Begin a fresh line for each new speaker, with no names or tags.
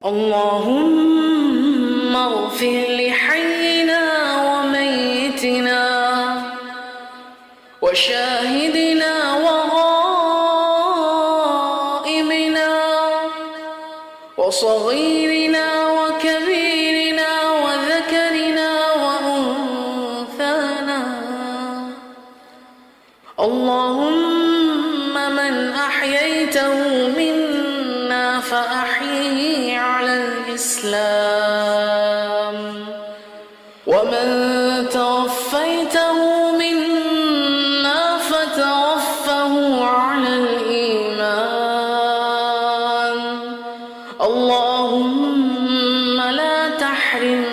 اللهم اغفر لحينا وميتنا وشاهدنا وغائبنا وصغيرنا وكبيرنا وذكرنا وأنثانا. اللهم من أحييته منا فأحيه على الإسلام، ومن توفيته منا فتوفه على الإيمان. اللهم لا تحرمنا